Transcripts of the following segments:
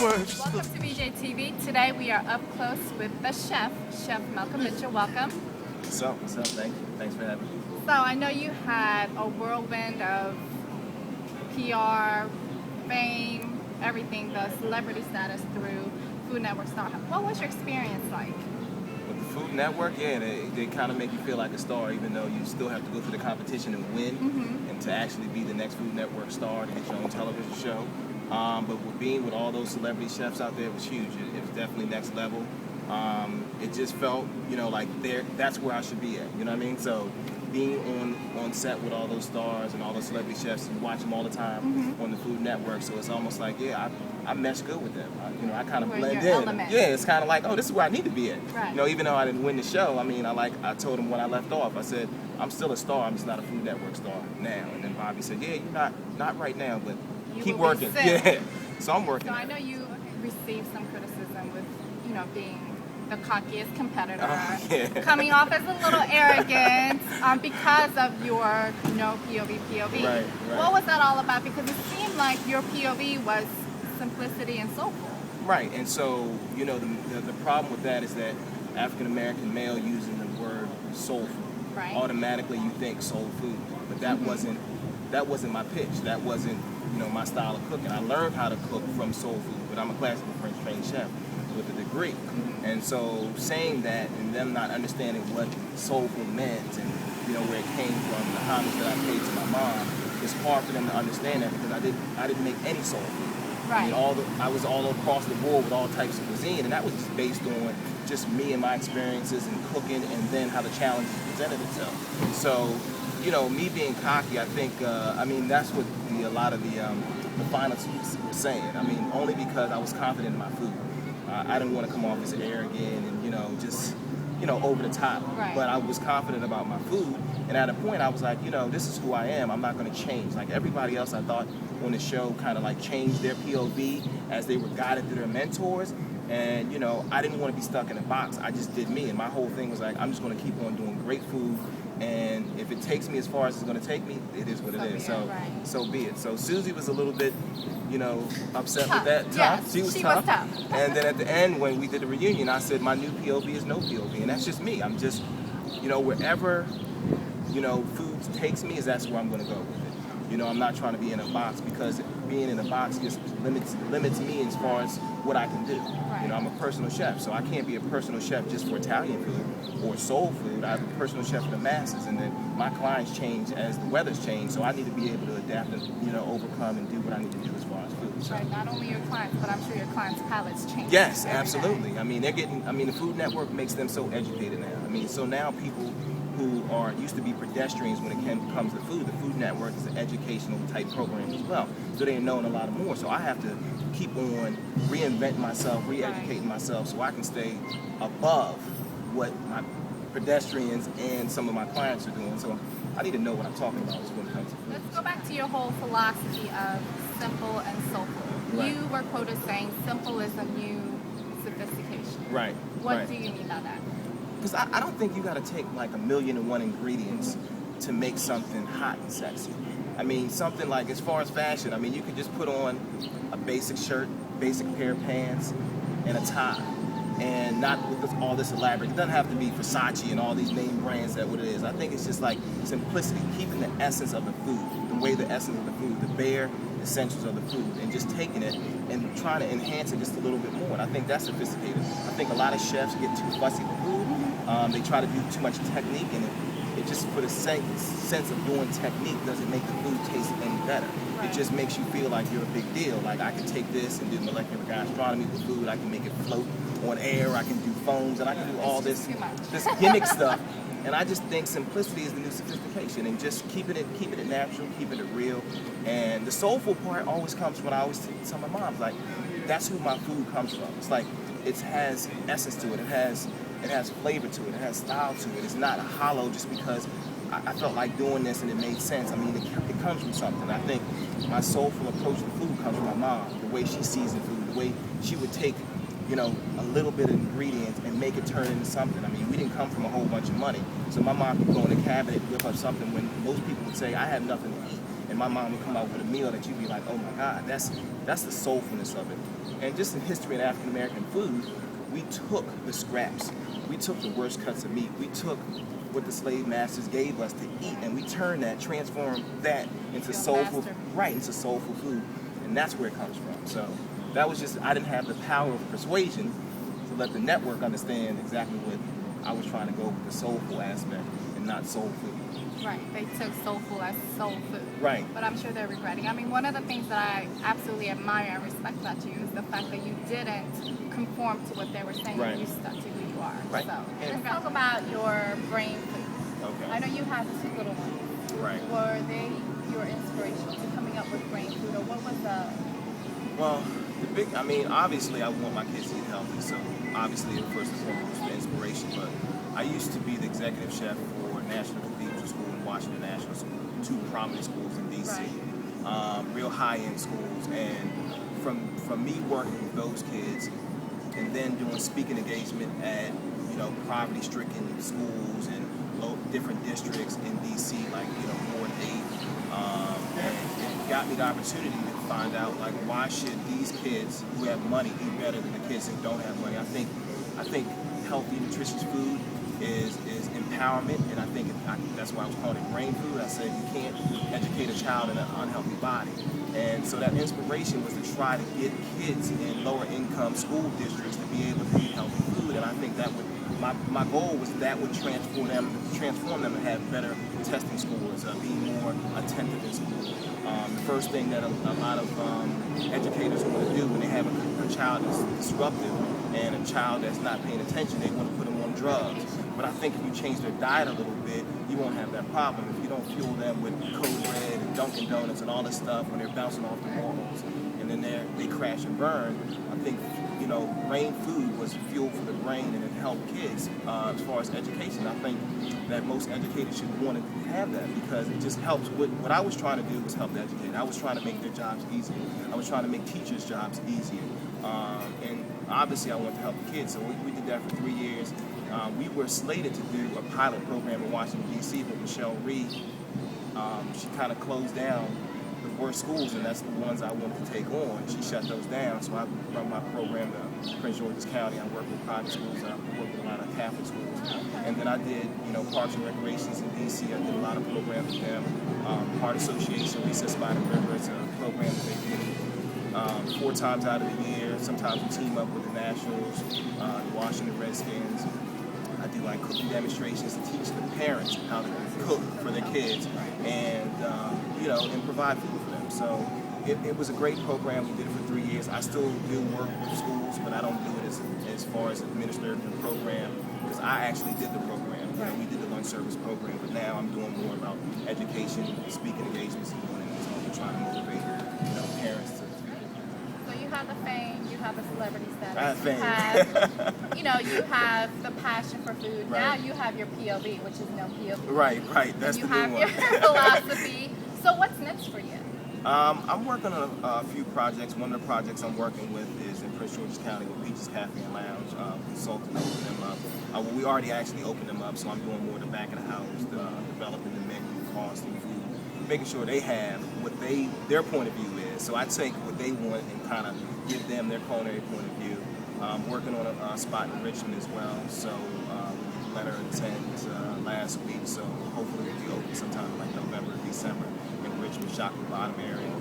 Welcome to VJ TV. Today we are up close with the chef, Chef Malcolm Mitchell. Welcome. What's up? What's up? Thank you. Thanks for having me. So I know you had a whirlwind of PR, fame, everything, the celebrity status through Food Network Star. What was your experience like? With the Food Network, yeah, they kind of make you feel like a star, even though you still have to go through the competition and win, and to actually be the next Food Network star to get your own television show. But with being with all those celebrity chefs out there, it was huge. It was definitely next level. It just felt, like that's where I should be at. You know what I mean? So being on set with all those stars and all those celebrity chefs, you watch them all the time on the Food Network. So it's almost like, yeah, I mesh good with them. I kind of blend in. Element. Yeah, it's kind of like, oh, this is where I need to be at. Right. Even though I didn't win the show, I told them when I left off, I said, I'm still a star. I'm just not a Food Network star now. And then Bobby said, yeah, you're not right now, but keep working. Yeah. So I'm working. So I know you received some criticism with, being the cockiest competitor, coming off as a little arrogant because of your POV. Right. What was that all about? Because it seemed like your POV was simplicity and soulful. Right, and so, the problem with that is that African American male using the word soul food, right, automatically you think soul food, but that wasn't my pitch. That wasn't my style of cooking. I learned how to cook from soul food, but I'm a classical French trained chef with a degree. And so saying that and them not understanding what soul food meant and where it came from, the homage that I paid to my mom, it's hard for them to understand that because I didn't make any soul food. Right. I was all across the board with all types of cuisine, and that was just based on just me and my experiences in cooking and then how the challenges presented itself. So, me being cocky, I think, that's what a lot of the finalists were saying. Only because I was confident in my food. I didn't want to come off as arrogant and, just, over the top. Right. But I was confident about my food, and at a point I was like, this is who I am. I'm not going to change. Like everybody else, I thought on the show kind of like changed their POV as they were guided through their mentors. And, I didn't want to be stuck in a box. I just did me. And my whole thing was like, I'm just going to keep on doing great food. And if it takes me as far as it's going to take me, it is what it is. So be it. So Susie was a little bit, upset tough. with that. Yes, Tough. She was tough. And then at the end, when we did the reunion, I said, my new POV is no POV. And that's just me. I'm just, wherever, food takes me, that's where I'm going to go with it. I'm not trying to be in a box because being in a box just limits me as far as what I can do. Right. I'm a personal chef, so I can't be a personal chef just for Italian food or soul food. I'm a personal chef for the masses, and then my clients change as the weather's change, so I need to be able to adapt and overcome and do what I need to do as far as food. So. Right, not only your clients, but I'm sure your clients' palates change. Yes, absolutely. They're getting. The Food Network makes them so educated now. So now people who used to be pedestrians when it comes to food, the Food Network is an educational type program as well. So they're knowing a lot more. So I have to keep on reinventing myself, re-educating myself so I can stay above what my pedestrians and some of my clients are doing. So I need to know what I'm talking about when it comes to food. Let's go back to your whole philosophy of simple and soulful. Right. You were quoted saying simple is a new sophistication. Right. What do you mean by that? Because I don't think you got to take like 1,000,001 ingredients to make something hot and sexy. Something like, as far as fashion, you could just put on a basic shirt, basic pair of pants, and a tie. And not with all this elaborate. It doesn't have to be Versace and all these name brands that what it is. I think it's just like simplicity, keeping the essence of the food, the essence of the food, the bare essentials of the food, and just taking it and trying to enhance it just a little bit more. And I think that's sophisticated. I think a lot of chefs get too fussy with food. They try to do too much technique, and it just, for the sense of doing technique, doesn't make the food taste any better. Right. It just makes you feel like you're a big deal. Like, I can take this and do molecular gastronomy with food. I can make it float on air. I can do foams, and I can do all this gimmick stuff. And I just think simplicity is the new sophistication, and just keeping it natural, keeping it real. And the soulful part always comes when I always tell my moms, like, that's who my food comes from. It's like, it has essence to it. It has flavor to it. It has style to it. It's not hollow just because I felt like doing this and it made sense. It comes from something. I think my soulful approach to food comes from my mom. The way she seasoned food, the way she would take, a little bit of ingredients and make it turn into something. We didn't come from a whole bunch of money. So my mom could go in the cabinet, whip up something when most people would say, I have nothing to eat. And my mom would come out with a meal that you'd be like, oh my God, that's the soulfulness of it. And just in history of African American food, we took the scraps, we took the worst cuts of meat, we took what the slave masters gave us to eat, and we turned that, transformed that into soulful, into soulful food, and that's where it comes from. So that was just, I didn't have the power of persuasion to let the network understand exactly what I was trying to go with, the soulful aspect and not soul food. Right, they took soulful as soul food. Right. But I'm sure they're regretting. I mean, one of the things that I absolutely admire and respect about you is the fact that you didn't conform to what they were saying. Right. You stuck to who you are. Right. So let's talk about your brain food. Okay. I know you have 2 little ones. Right. Were they your inspiration to coming up with brain food, or what was the... Well, obviously I want my kids to eat healthy, so obviously first and foremost the inspiration, but I used to be the executive chef for National Cathedral School and Washington National School, 2 prominent schools in D.C., real high-end schools, and from me working with those kids and then doing speaking engagement at poverty-stricken schools and different districts in D.C., like Ward 8, it got me the opportunity to find out, like, why should these kids who have money eat better than the kids who don't have money. I think healthy, nutritious food is empowerment, and I think that's why I was calling it brain food. I said you can't educate a child in an unhealthy body, and so that inspiration was to try to get kids in lower income school districts to be able to eat healthy food, and I think that would, my goal was that would transform them and have better testing scores, be more attentive in school. The first thing that a lot of educators want to do when they have a child that's disruptive and a child that's not paying attention, they want to put them on drugs. But I think if you change their diet a little bit, you won't have that problem. If you don't fuel them with Code Red and Dunkin' Donuts and all this stuff when they're bouncing off the walls and then they crash and burn, I think brain food was fuel for the brain and it helped kids. As far as education, I think that most educators should want to have that because it just helps. What I was trying to do was help the educator. I was trying to make their jobs easier. I was trying to make teachers' jobs easier. And obviously I wanted to help the kids, so we did that for 3 years. We were slated to do a pilot program in Washington, D.C., but Michelle Reed, she kind of closed down the worst schools, and that's the ones I wanted to take on. She shut those down, so I run my program to Prince George's County. I work with private schools, I work with a lot of Catholic schools. And then I did, Parks and Recreations in D.C. I did a lot of programs with them. Heart Association, Recess by the River, it's a program that they do 4 times out of the year. Sometimes we team up with the Nationals, the Washington Redskins. I do like cooking demonstrations to teach the parents how to cook for their kids and, and provide food for them. So it was a great program. We did it for 3 years. I still do work with schools, but I don't do it as far as administrative the program because I actually did the program. We did the lunch service program, but now I'm doing more about education, speaking engagements, and doing it. So I'm trying to motivate, parents to. So you have the fame, you have the celebrity status. I have fame. You have the passion for food. Right. Now you have your POV, which is no POV. Right. That's the new one. You have your philosophy. So what's next for you? I'm working on a few projects. One of the projects I'm working with is in Prince George's County with Peaches Cafe and Lounge. Consulting to open them up. We already actually opened them up, so I'm doing more of the back of the house, developing the menu, costing food, making sure they have what their point of view is. So I take what they want and kind of give them their culinary point of view. I'm working on a spot in Richmond as well, so we did letter of intent last week, so hopefully we'll be open sometime in like November, December in Richmond, Shockley Bottom area.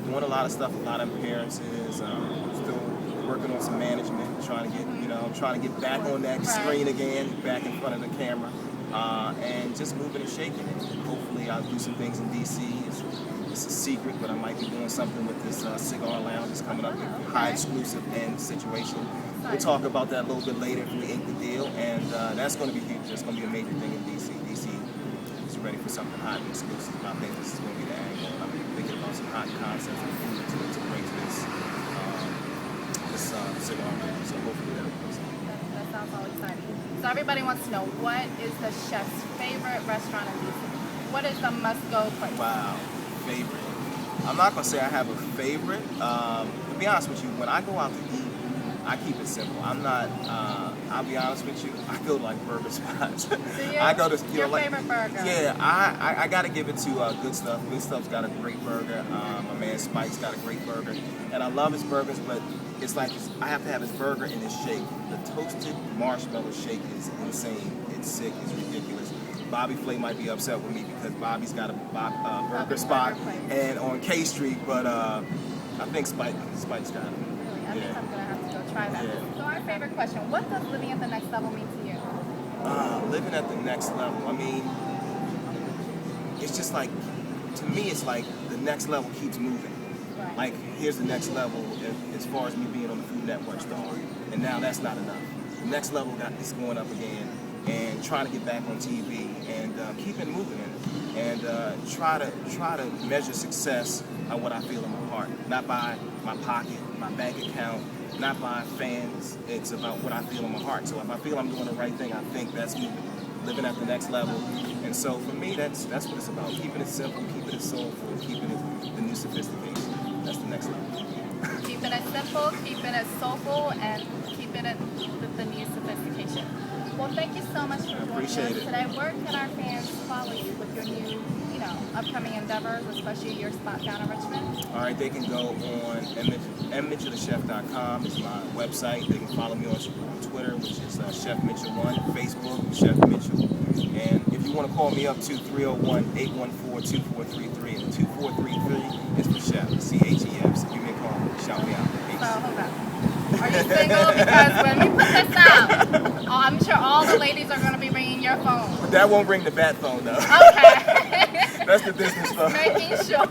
Doing a lot of stuff, a lot of appearances, still working on some management, trying to get back on that screen again, back in front of the camera, and just moving and shaking it. Hopefully I'll do some things in DC. It's a secret, but I might be doing something with this cigar lounge that's coming up, with high exclusive end situation. We'll talk about that a little bit later if we ink the deal, and that's going to be huge. That's going to be a major thing in DC. DC is ready for something hot and exclusive, and I think this is going to be the angle. I'm thinking about some hot concepts and food to bring to this cigar lounge, so hopefully that'll be something. That sounds all exciting. So everybody wants to know, what is the chef's favorite restaurant in DC? What is the must-go place? Wow. Favorite. I'm not gonna say I have a favorite. To be honest with you, when I go out to eat, I keep it simple. I'm not I'll be honest with you, I go to like burger spots. Do you? I go to Your like, favorite burger? Yeah, I got to give it to Good Stuff. Good Stuff's got a great burger. My man Spike's got a great burger, and I love his burgers, but it's like I have to have his burger in his shake. The toasted marshmallow shake is insane. It's sick. It's ridiculous. Bobby Flay might be upset with me because Bobby's got a burger spot and on K Street, but I think Spike's got it. Really? I think I'm gonna have to go try that. Yeah. So our favorite question: what does living at the next level mean to you? Living at the next level. I mean, it's just like, to me, it's like the next level keeps moving. Right. Like, here's the next level as far as me being on the Food Network star, and now that's not enough. The next level is going up again, and trying to get back on TV and keep it moving, and try to measure success by what I feel in my heart, not by my pocket, my bank account, not by fans. It's about what I feel in my heart. So if I feel I'm doing the right thing, I think that's living at the next level. And so for me, that's what it's about. Keeping it simple, keeping it soulful, keeping it the new sophistication. That's the next level. Keeping it simple, keeping it soulful, and keeping it with the new sophistication. Well, thank you so much for joining us today. Where can our fans follow you with your new, upcoming endeavors, especially your spot down in Richmond? All right, they can go on mmitchellthechef.com is my website. They can follow me on Twitter, which is Chef Mitchell1, Facebook, Chef Mitchell. And if you want to call me up to 301-814-2433, and 2433 is for Chef, CHEF. So give me a call, shout me out. So hold up. Are you single? Because when we put this out, I'm sure all the ladies are going to be ringing your phone. But that won't ring the bat phone, though. Okay. That's the business phone. Making sure.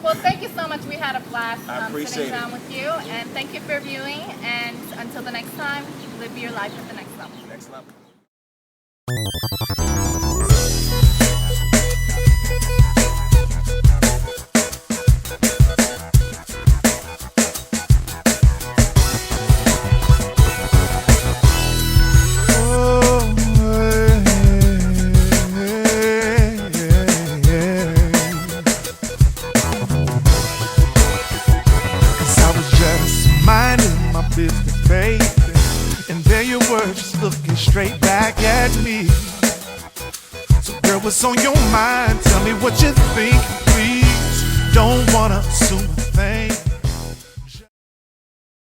Well, thank you so much. We had a blast sitting down with you. And thank you for viewing. And until the next time, live your life at the next level. Next level. Business, baby, and there you were, just looking straight back at me. So girl, what's on your mind? Tell me what you think, please. Don't wanna assume a thing.